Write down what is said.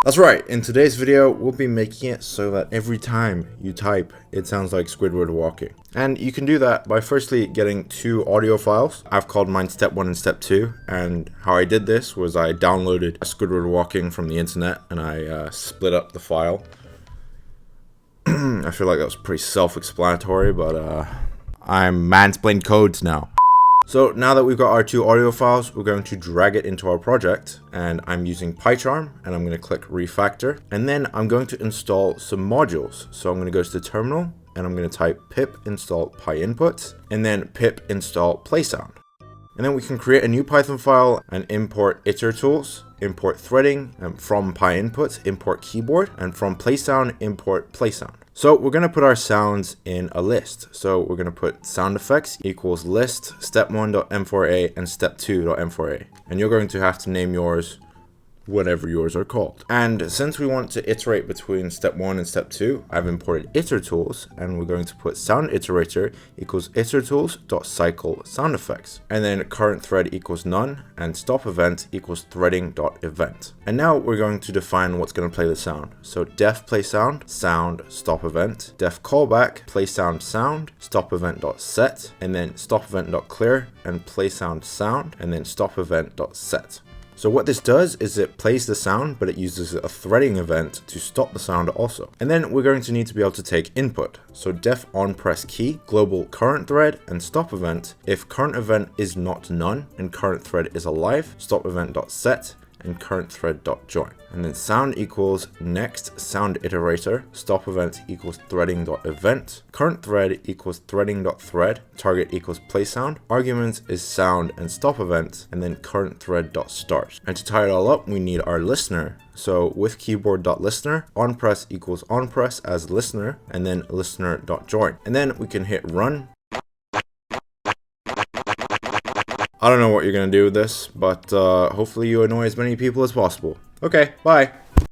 That's right, in today's video, we'll be making it so that every time you type, it sounds like Squidward walking. And you can do that by firstly getting two audio files. I've called mine step 1 and step 2, and how I did this was I downloaded Squidward walking from the internet and I split up the file. I feel like that was pretty self-explanatory, but I'm mansplaining codes now. So now that we've got our two audio files, we're going to drag it into our project, and I'm using PyCharm, and I'm going to click refactor, and then I'm going to install some modules. So I'm going to go to the terminal, and I'm going to type pip install pyinput, and then pip install playsound. And then we can create a new Python file and import itertools, import threading, and from pyinput, import keyboard, and from playsound, import playsound. So we're going to put our sounds in a list. So we're going to put sound effects equals list step1.m4a and step2.m4a. And you're going to have to name yours whatever yours are called. And since we want to iterate between step 1 and step 2, I've imported itertools, and we're going to put sound iterator equals itertools.cycle sound effects. And then current thread equals none, and stop event equals threading.event. And now we're going to define what's going to play the sound. So def play sound, sound stop event, def callback, play sound sound, stop event.set, and then stop event.clear, and play sound sound, and then stop event.set. So what this does is it plays the sound, but it uses a threading event to stop the sound also. And then we're going to need to be able to take input. So def on press key, global current thread, and stop event. If current event is not none and current thread is alive, stop event.set and current thread.join. And then sound equals next sound iterator, stop event equals threading.event, current thread equals threading.thread, target equals play sound, arguments is sound and stop event, and then current thread.start. And to tie it all up, we need our listener. So with keyboard.listener, onPress equals onPress as listener, and then listener.join. And then we can hit run. I don't know what you're going to do with this, but hopefully you annoy as many people as possible. Okay, bye.